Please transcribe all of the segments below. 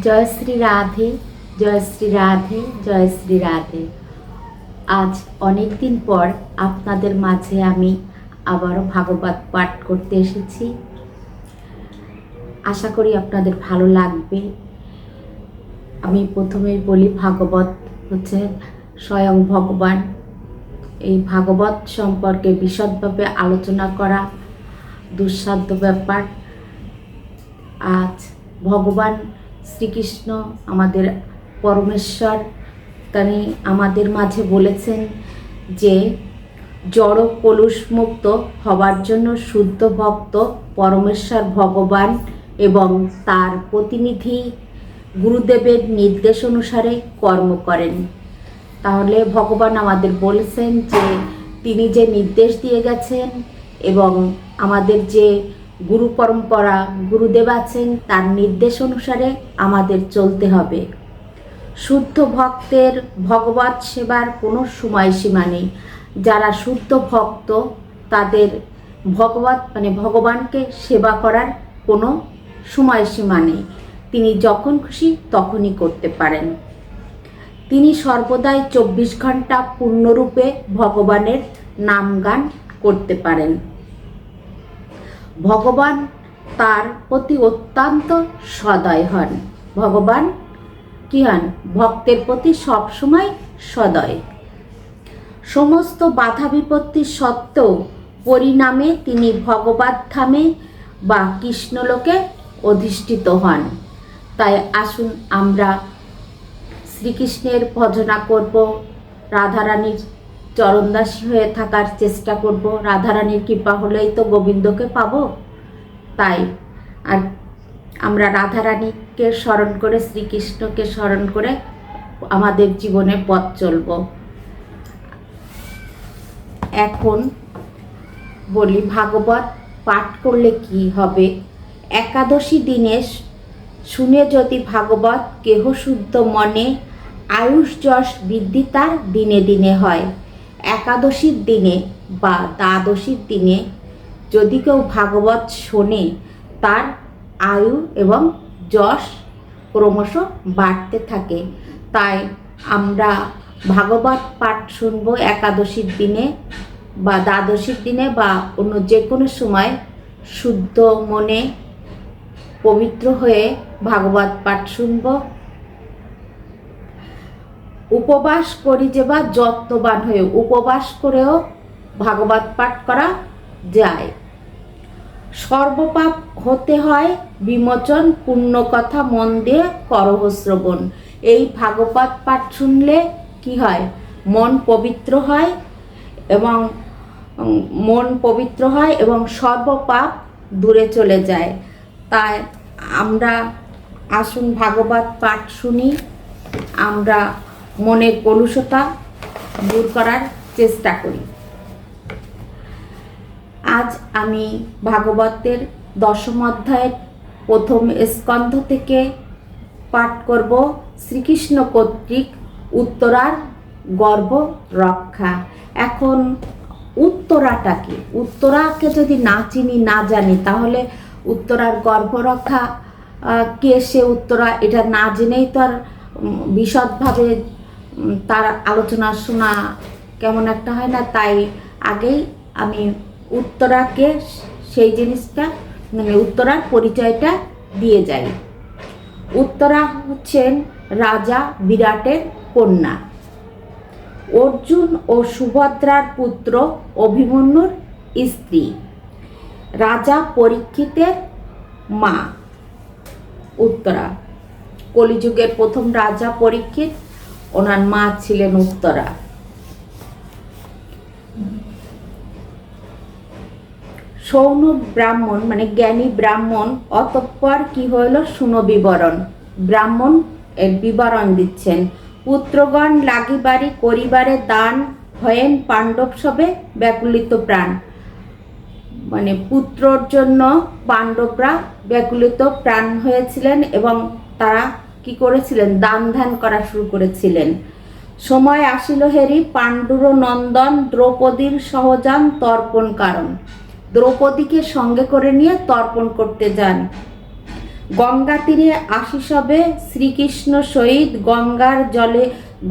জয় শ্রী রাধে, জয় শ্রী রাধে, জয় শ্রী রাধে। আজ অনেক দিন পর আপনাদের মাঝে আমি আবারও ভাগবত পাঠ করতে এসেছি। আশা করি আপনাদের ভালো লাগবে। আমি প্রথমেই বলি, ভাগবত হচ্ছে স্বয়ং ভগবান। এই ভাগবত সম্পর্কে বিশদভাবে আলোচনা করা দুঃসাধ্য ব্যাপার। আজ ভগবান শ্রীকৃষ্ণ আমাদের পরমেশ্বর, তিনি আমাদের মাঝে বলেছেন যে জড় কলুষ মুক্ত হবার জন্য শুদ্ধ ভক্ত পরমেশ্বর ভগবান এবং তার প্রতিনিধি গুরুদেবের নির্দেশ অনুসারে কর্ম করেন। তাহলে ভগবান আমাদের বলেছেন যে তিনি যে নির্দেশ দিয়ে গেছেন এবং আমাদের যে গুরু পরম্পরা গুরুদেব আছেন তার নির্দেশ অনুসারে আমাদের চলতে হবে। শুদ্ধ ভক্তের ভগবত সেবার কোনো সময়সীমা নেই। যারা শুদ্ধ ভক্ত তাদের ভগবানকে সেবা করার কোনো সময়সীমা নেই। তিনি যখন খুশি তখনই করতে পারেন। তিনি সর্বদাই 24 ঘন্টা পূর্ণরূপে ভগবানের নাম গান করতে পারেন। ভগবান তার প্রতি অত্যন্ত সদয় হন। ভগবান কি হন? ভক্তের প্রতি সবসময় সদয়। সমস্ত বাধা বিপত্তি সত্ত্বেও পরিণামে তিনি ভগবত ধামে বা কৃষ্ণলোকে অধিষ্ঠিত হন। তাই আসুন আমরা শ্রীকৃষ্ণের ভজনা করব, রাধারানীর চরণদাসী হয়ে থাকার চেষ্টা করব। রাধারানীর কৃপা হলেই তো গোবিন্দকে পাবো। তাই আর আমরা রাধারানীকে স্মরণ করে, শ্রীকৃষ্ণকে স্মরণ করে আমাদের জীবনে পথ চলব। এখন বলি, ভাগবত পাঠ করলে কি হবে। একাদশী দিনে শুনে যদি ভাগবত কেহ শুদ্ধ মনে, আয়ুষ যশ বৃদ্ধি তার দিনে দিনে হয়। একাদশীর দিনে বা দ্বাদশীর দিনে যদি কেউ ভাগবত শোনে তার আয়ু এবং যশ ক্রমশ বাড়তে থাকে। তাই আমরা ভাগবত পাঠ শুনবো একাদশীর দিনে বা দ্বাদশীর দিনে বা অন্য যে কোনো সময় শুদ্ধ মনে পবিত্র হয়ে ভাগবত পাঠ শুনব। উপবাস করি যে বা যত্নবান হয়ে উপবাস করেও ভাগবত পাঠ করা যায়। সর্বপাপ হতে হয় বিমোচন, পুণ্য কথা মন দিয়ে করহ শ্রবণ। এই ভাগবত পাঠ শুনলে কি হয়? মন পবিত্র হয় এবং সর্বপাপ দূরে চলে যায়। তাই আমরা আসুন ভাগবত পাঠ শুনি, আমরা মনের কলুষতা দূর করার চেষ্টা করি। আজ আমি ভাগবতের 10ম অধ্যায়ের প্রথম স্কন্ধ থেকে পাঠ করব। শ্রীকৃষ্ণ কর্তৃক উত্তরার গর্ভ রক্ষা। এখন উত্তরাটা কি? উত্তরাকে যদি না চিনি, না জানি, তাহলে উত্তরার গর্ভ রক্ষা কে সে উত্তরা, এটা না জেনেই তো আর বিশদভাবে তার আলোচনা শোনা কেমন একটা হয় না। তাই আগেই আমি উত্তরাকে, সেই জিনিসটা উত্তরার পরিচয়টা দিয়ে যাই। উত্তরা হচ্ছেন রাজা বিরাটের কন্যা, অর্জুন ও সুভদ্রার পুত্র অভিমন্যুর স্ত্রী, রাজা পরীক্ষিতের মা উত্তরা। কলিযুগের প্রথম রাজা পরীক্ষিত, ওনার মা ছিলেন উত্তরা। সৌন ব্রাহ্মণ জ্ঞানী ব্রাহ্মণ, অতঃপর কি হইল শুনো বিবরণ। ব্রাহ্মণ এর বিবরণ দিচ্ছেন। পুত্রগণ লাগিবারি করিবারে দান, হয়েন পাণ্ডব সবে ব্যাকুলিত প্রাণ। পুত্রর জন্য পাণ্ডবরা ব্যাকুলিত প্রাণ হয়েছিলেন এবং তারা কি করেছিলেন? দান ধ্যান করা শুরু করেছিলেন। সময় আসিল হেরি পাণ্ডুর নন্দন, দ্রৌপদীর সহজান তর্পণ কারণ। দ্রৌপদীকে সঙ্গে করে নিয়ে তর্পণ করতে যান। গঙ্গা তীরে আশিস হবে শ্রীকৃষ্ণ সহিত গঙ্গার জলে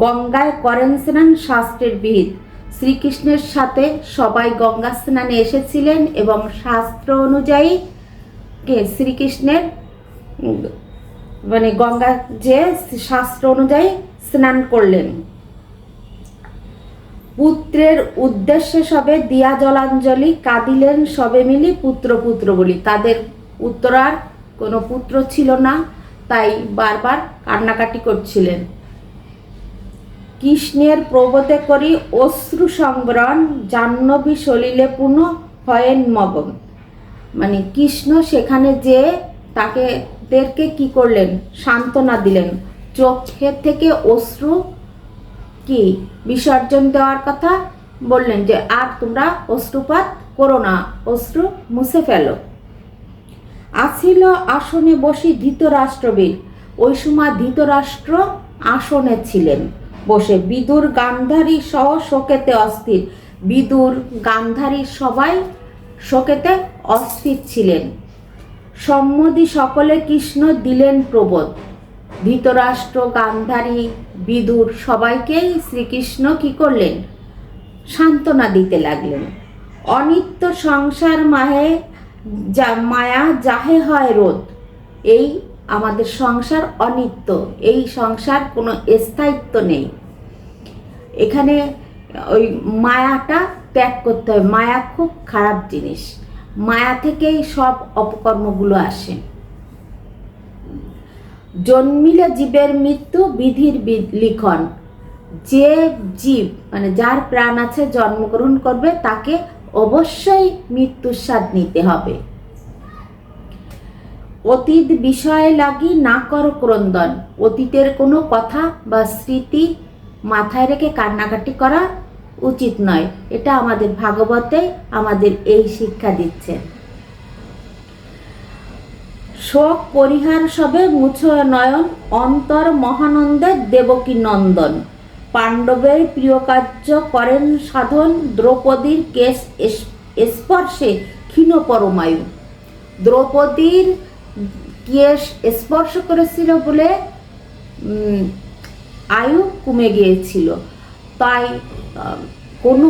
গঙ্গায় করেন স্নান শাস্ত্রের বিহিত। শ্রীকৃষ্ণের সাথে সবাই গঙ্গা স্নানে এসেছিলেন এবং শাস্ত্র অনুযায়ী শ্রীকৃষ্ণের মানে গঙ্গা যে শাস্ত্র অনুযায়ী স্নান করলেন। পুত্রের উদ্দেশ্যে সবে দিয়া জলাঞ্জলি, কাঁদিলেন সবে মিলি পুত্র পুত্র বলি। তাদের উত্তরার কোনো পুত্র ছিল না, তাই বারবার কান্নাকাটি করছিলেন। কৃষ্ণের প্রবোধে করি অশ্রু সংবরণ, জাহ্নবী সলিলে পুনঃ হয়েন মগন। মানে কৃষ্ণ সেখানে যে তাদেরকে কি করলেন, সান্ত্বনা দিলেন, চোখের থেকে অশ্রু কি বিসর্জন দেওয়ার কথা বললেন, যে আর তোমরা অশ্রুপাত করো না, অশ্রু মুছে ফেলো। আসিল আসনে বসি ধৃতরাষ্ট্রবীর, ওই সময় ধৃতরাষ্ট্র আসনে ছিলেন বসে। বিদুর গান্ধারী সহ শোকেতে অস্থির, বিদুর গান্ধারী সবাই শোকেতে অস্থির ছিলেন। সম্মতি সকলে কৃষ্ণ দিলেন প্রবোধ, ধৃতরাষ্ট্র গান্ধারী বিদুর সবাইকেই শ্রীকৃষ্ণ কি করলেন, সান্ত্বনা দিতে লাগলেন। অনিত্য সংসার মাহে মায়া যাহে হয় রোধ, এই আমাদের সংসার অনিত্য, এই সংসার কোনো স্থায়িত্ব নেই। এখানে ওই মায়াটা ত্যাগ করতে হয়, মায়া খুব খারাপ জিনিস, মায়া থেকেই সব অপকর্মগুলো আসে। জন্মিলে জীবের মৃত্যু বিধির লিখন, যে জীব মানে যার প্রাণ আছে জন্মগ্রহণ করবে তাকে অবশ্যই মৃত্যুর স্বাদ নিতে হবে। অতীত বিষয়ে লাগি না কর ক্রন্দন, অতীতের কোনো কথা বা স্মৃতি মাথায় রেখে কান্নাকাটি করা উচিত নয়। এটা আমাদের ভাগবতে আমাদের এই শিক্ষা দিচ্ছে। শোক পরিহার সবে মুছয় নয়ন, অন্তর মহানন্দের দেবকী নন্দন। পাণ্ডবের প্রিয় কার্য করেন সাধন, দ্রৌপদীর কেশ স্পর্শে ক্ষীণ পরমায়ু। দ্রৌপদীর কেশ স্পর্শ করেছিল বলে আয়ু কমে গিয়েছিল, তাই কোনো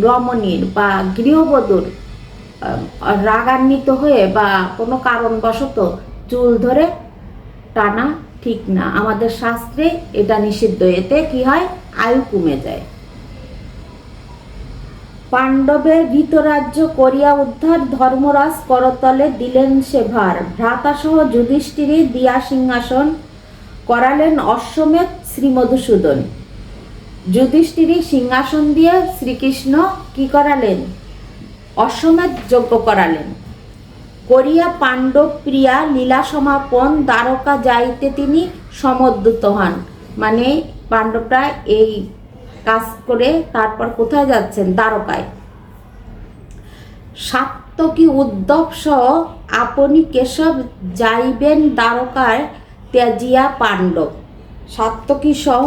রমণীর বা গৃহবধূর রাগান্বিত হয়ে বা কোনো কারণবশত চুল ধরে টানা ঠিক না, আমাদের শাস্ত্রে এটা নিষিদ্ধ, এতে কি হয়, আয়ু কমে যায়। পাণ্ডবের ধৃতরাজ্য করিয়া উদ্ধার, ধর্মরাজ করতলে দিলেন সে ভার। ভ্রাতাসহ যুধিষ্ঠিরে দিয়া সিংহাসন, করালেন অশ্বমেধ শ্রী মধুসূদন। যুধিষ্ঠিরে সিংহাসন দিয়ে শ্রীকৃষ্ণ কি করালেন, অশ্বমেধ যজ্ঞ করালেন। করিয়া পাণ্ডব প্রিয়া লীলা সমাপন, দ্বারকা যাইতে তিনি সমুদ্রত হন। মানে পাণ্ডবরা এই কাজ করে তারপর কোথায় যাচ্ছেন, দ্বারকায়। সাত্যকী উদ্ধব সহ আপনি কেশব, যাইবেন দ্বারকায় ত্যাজিয়া পাণ্ডব। সাত্যকী সহ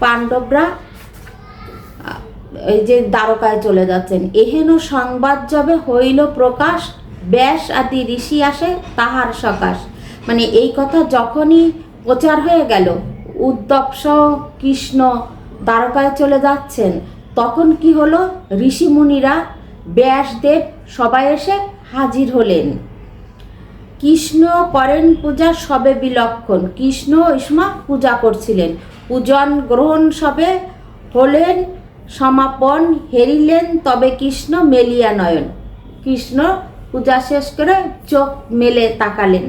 পাণ্ডবরা এই যে দ্বারকায় চলে যাচ্ছেন। এহেন সংবাদ যবে হইল প্রকাশ, ব্যাস আদি ঋষি আসে তাহার সকাশ। মানে এই কথা যখনই প্রচার হয়ে গেল, উদ্ধব সহ কৃষ্ণ দ্বারকায় চলে যাচ্ছেন, তখন কি হলো, ঋষিমুনিরা ব্যাসদেব সবাই এসে হাজির হলেন। কৃষ্ণ করেন পূজা সবে বিলক্ষণ, কৃষ্ণ ওই সময় পূজা করছিলেন। পূজন গ্রহণ সবে হলেন সমাপন, হেরিলেন তবে কৃষ্ণ মেলিয়া নয়ন। কৃষ্ণ পূজা শেষ করে চোখ মেলে তাকালেন।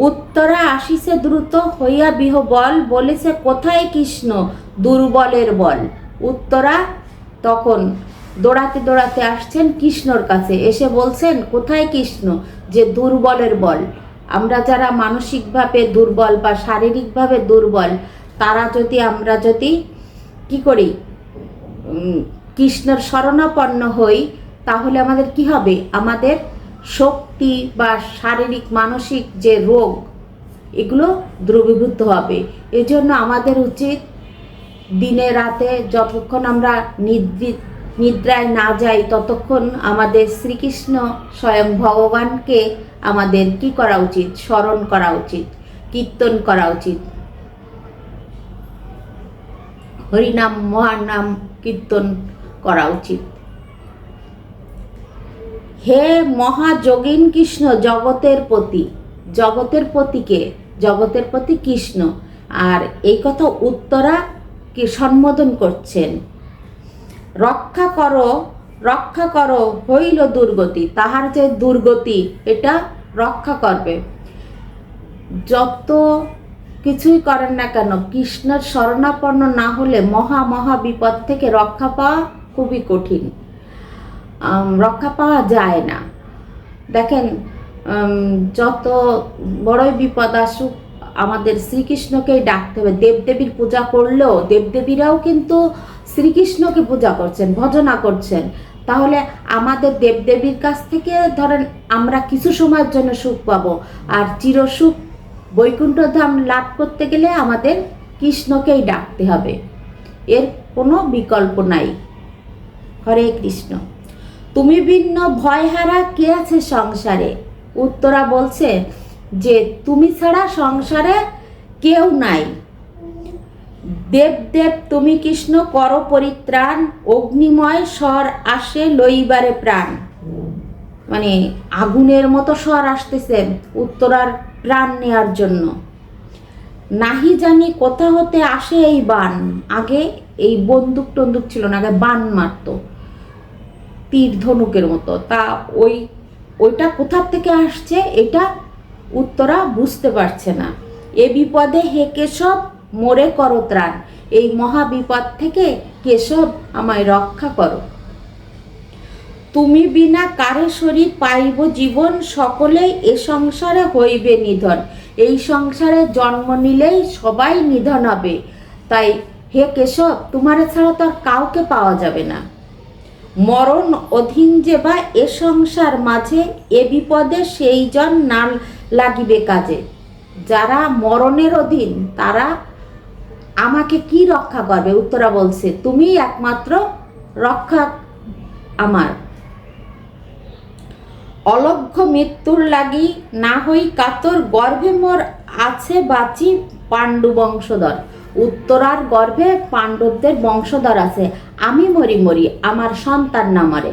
উত্তরা আসিছে দ্রুত হইয়া বিহবল, বলেছে কোথায় কৃষ্ণ দুর্বলের বল। উত্তরা তখন দৌড়াতে দৌড়াতে আসছেন কৃষ্ণর কাছে, এসে বলছেন কোথায় কৃষ্ণ, যে দুর্বলের বল। আমরা যারা মানসিকভাবে দুর্বল বা শারীরিকভাবে দুর্বল, তারা যদি আমরা যদি কি করি, কৃষ্ণের শরণাপন্ন হই, তাহলে আমাদের কি হবে, আমাদের শক্তি বা শারীরিক মানসিক যে রোগ এগুলো দ্রবীভূত হবে। এজন্য আমাদের উচিত দিনে রাতে যতক্ষণ আমরা নিদ্রায় না যাই ততক্ষণ আমাদের শ্রীকৃষ্ণ স্বয়ং ভগবানকে আমাদের কি করা উচিত? স্মরণ করা উচিত, কীর্তন করা উচিত, হরিনাম মহানাম কীর্তন করা উচিত। হে মহাযোগীন কৃষ্ণ, জগতের পতি, জগতের পতিকে, জগতের পতি কৃষ্ণ। আর এই কথা উত্তরা কি সম্বোধন করছেন, রক্ষা করো, রক্ষা করো হইল দুর্গতি, তাহার যে দুর্গতি এটা রক্ষা করবে। যত কিছুই করেন না কেন, কৃষ্ণের শরণাপন্ন না হলে মহা মহা বিপদ থেকে রক্ষা পাওয়া খুবই কঠিন, রক্ষা পাওয়া যায় না। দেখেন, যত বড়ই বিপদ আসুক আমাদের শ্রীকৃষ্ণকেই ডাকতে হবে। দেবদেবীর পূজা করলেও দেবদেবীরাও কিন্তু শ্রীকৃষ্ণকে পূজা করছেন, ভজনা করছেন। তাহলে আমাদের দেবদেবীর কাছ থেকে ধরেন আমরা কিছু সময়ের জন্য সুখ পাবো, আর চিরসুখ বৈকুণ্ঠ ধাম লাভ করতে গেলে আমাদের কৃষ্ণকেই ডাকতে হবে, এর কোনো বিকল্প নাই। হরে কৃষ্ণ। তুমি ভিন্ন ভয়হারা কে আছে সংসারে? উত্তরা বলছে যে তুমি ছাড়া সংসারে কেউ নাই। দেব দেব তুমি কৃষ্ণ কর পরিত্রাণ, অগ্নিময় স্বর আসে লইবারে প্রাণ। মানে আগুনের মতো স্বর আসতেছে উত্তরার প্রাণ নেওয়ার জন্য। নাহি জানি কোথা হতে আসে এই বান। আগে এই বন্দুক টন্দুক ছিল না, আগে বান মারতো তীর ধনুকের মতো। তা ওইটা কোথার থেকে আসছে এটা উত্তরা বুঝতে পারছে না। এ বিপদে হে কেশব মোরে করো ত্রাণ। এই মহা বিপদ থেকে কেশব আমায় রক্ষা করো। তুমি বিনা কারে শরীর পাইব জীবন, সকলেই এ সংসারে হইবে নিধন। এই সংসারে জন্ম নিলেই সবাই নিধন হবে, তাই হে কেশব তোমারে ছাড়া তো আর কাউকে পাওয়া যাবে না। মরণ অধীন যে বা এ সংসার মাঝে, এ বিপদে সেই জন না লাগিবে কাজে। যারা মরণের অধীন তারা আমাকে কি রক্ষা করবে? উত্তরা বলছে তুমি একমাত্র রক্ষা আমার। অলক্ষ্য মৃত্যুর লাগি না হই কাতর, গর্ভে মোর আছে বাঁচি পাণ্ডু বংশধর। উত্তরার গর্ভে পাণ্ডবদের বংশধর আছে, আমি মরি মরি আমার সন্তান না মরে।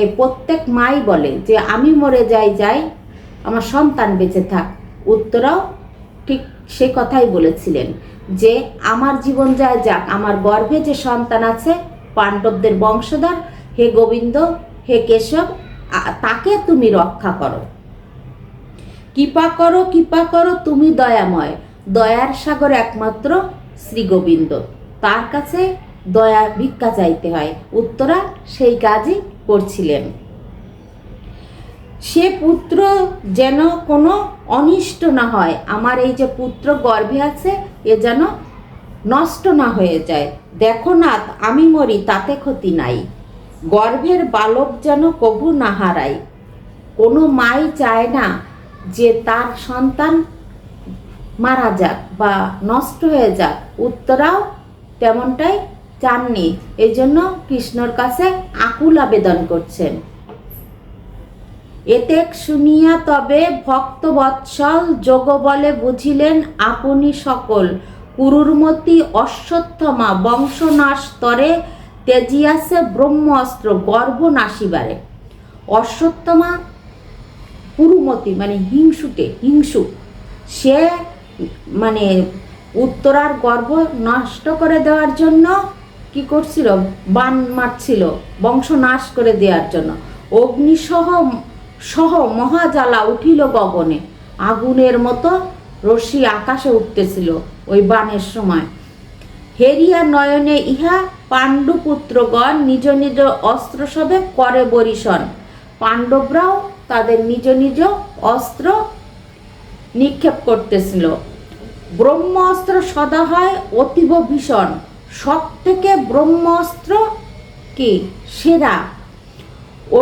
এই প্রত্যেক মাই বলে যে আমি মরে যাই আমার সন্তান বেঁচে থাক। উত্তরাও ঠিক সে কথাই বলেছিলেন যে আমার জীবন যায় যাক, আমার গর্ভে যে সন্তান আছে পাণ্ডবদের বংশধর, হে গোবিন্দ হে কেশব তাকে তুমি রক্ষা করো। কৃপা করো কৃপা করো তুমি দয়াময়। দয়ার সাগর একমাত্র শ্রী গোবিন্দ, তার কাছে দয়া ভিক্ষা চাইতে হয়। উত্তরা সেই কাজই করছিলেন। সে পুত্র যেন কোনো অনিষ্ট না হয়, আমার এই যে পুত্র গর্ভে আছে এ যেন নষ্ট না হয়ে যায়। দেখো নাথ আমি মরি তাতে ক্ষতি নাই, গর্ভের বালক যেন কভু না হারায়। কোনো মাই চায় না যে তার সন্তান মারা যাক বা নষ্ট হয়ে যাক। উত্তরাও তেমনটাই চাননি, এই জন্য কৃষ্ণর কাছে আকুল আবেদন করছেন। এতে শুনিয়া তবে ভক্তবৎসল যোগ বলে বুঝিলেন আপনি সকল। কুরুরমতি অশ্বত্থমা বংশনাশ তরে, তেজিয়াছে ব্রহ্ম অস্ত্র গর্ভ নাশিবারে। অশ্বত্থমা কুরুমতি মানে হিংসুক, সে মানে উত্তরার গর্ভ নষ্ট করে দেওয়ার জন্য কি করছিল? বান মারছিল বংশ নাশ করে দেওয়ার জন্য। অগ্নিসহ মহাজ্বালা উঠিল গগনে, আগুনের মতো রশ্মি আকাশে উঠতেছিল ওই বানের সময়। হেরিয়া নয়নে ইহা পাণ্ডুপুত্রগণ নিজ নিজ অস্ত্র সবে করে বরিশন। পাণ্ডবরাও তাদের নিজ নিজ অস্ত্র নিক্ষেপ করতেছিল। ব্রহ্ম অস্ত্র সদা হয় অতীব ভীষণ, সব থেকে ব্রহ্ম অস্ত্র কি সেরা।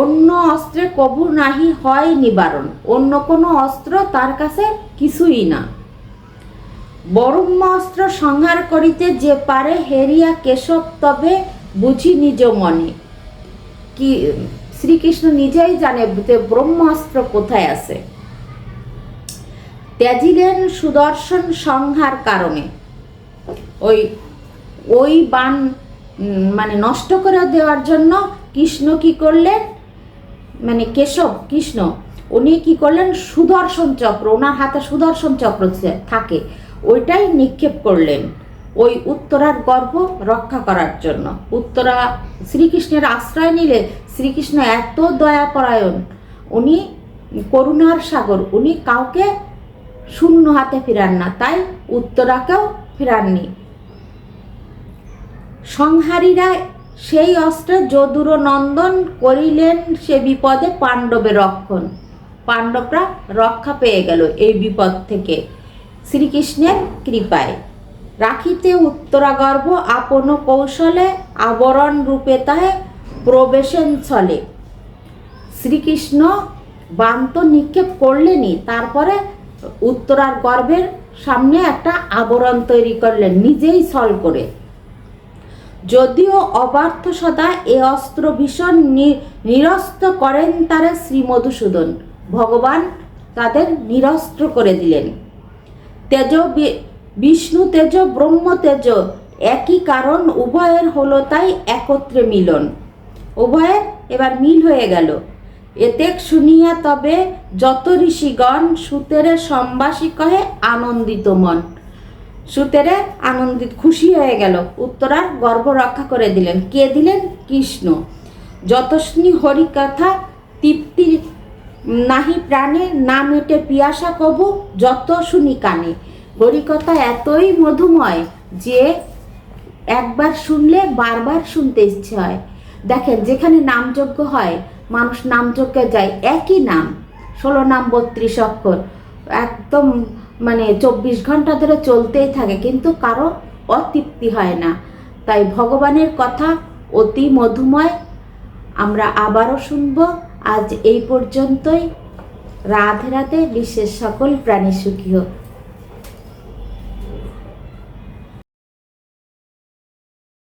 অন্য অস্ত্রে কবু নাহি হয় নিবারণ, অন্য কোনো অস্ত্র তার কাছে কিছুই না। ব্রহ্ম অস্ত্র সংহার করিতে যে পারে, হেরিয়া কেশব তবে বুঝি নিজ মনে। কি শ্রীকৃষ্ণ নিজেই জানে যে ব্রহ্মাস্ত্র কোথায় আছে। ত্যাজিলেন সুদর্শন সংহার কারণে, ওই ওই বাণ মানে নষ্ট করে দেওয়ার জন্য কৃষ্ণ কি করলেন, মানে কেশব কৃষ্ণ উনি কি করলেন, সুদর্শন চক্র, ওনার হাতে সুদর্শন চক্র থাকে, ওইটাই নিক্ষেপ করলেন ওই উত্তরার গর্ভ রক্ষা করার জন্য। উত্তরা শ্রীকৃষ্ণের আশ্রয় নিলে শ্রীকৃষ্ণ এত দয়াপরায়ণ, উনি করুণার সাগর, উনি কাউকে শূন্য হাতে ফেরান না, তাই উত্তরাকেও ফেরাননি। সংহারীরা সেই অস্ত্রে যদুর নন্দন করিলেন সে বিপদে পাণ্ডবের রক্ষণ। পাণ্ডবরা রক্ষা পেয়ে গেল এই বিপদ থেকে শ্রীকৃষ্ণের কৃপায়। রাখিতে উত্তরাগর্ভ আপন কৌশলে আবরণ রূপে তাহে প্রবেশেন ছলে। শ্রীকৃষ্ণ বাণ তো নিক্ষেপ করলেনই, তারপরে উত্তরার গর্ভের সামনে একটা আবরণ তৈরি করলেন নিজেই ছল করে। যদিও অবার্থ সদা এ অস্ত্র ভীষণ নিরস্ত করেন তারা শ্রী মধুসূদন, ভগবান তাদের নিরস্ত্র করে দিলেন। তেজ বিষ্ণু তেজ ব্রহ্ম তেজ একই কারণ, উভয়ের হলো তাই একত্রে মিলন। উভয়ের এবার মিল হয়ে গেল। এতেক শুনিয়া তবে যত ঋষিগণ সুতেরে সম্বাসী কহে আনন্দিত মন। সুতেরে আনন্দিত খুশি হয়ে গেল, উত্তরার গর্ভ রক্ষা করে দিলেন। কে দিলেন? কৃষ্ণ। যতস্নি হরিকথা তৃপ্তি নাহি প্রাণে, না মেটে পিয়াসা কবু যত শুনি কানে। হরিকথা এতই মধুময় যে একবার শুনলে বারবার শুনতে ইচ্ছে হয়। দেখেন, যেখানে নামযজ্ঞ হয় মানুষ নামযজ্ঞে যায়, একই নাম 16 নাম 32 অক্ষর, একদম মানে 24 ঘন্টা ধরে চলতেই থাকে, কিন্তু কারো অতৃপ্তি হয় না। তাই ভগবানের কথা অতি মধুময়। আমরা আবারও শুনব। আজ এই পর্যন্তই। রাধে রাধে। বিশ্বের সকল প্রাণী সুখী হোক।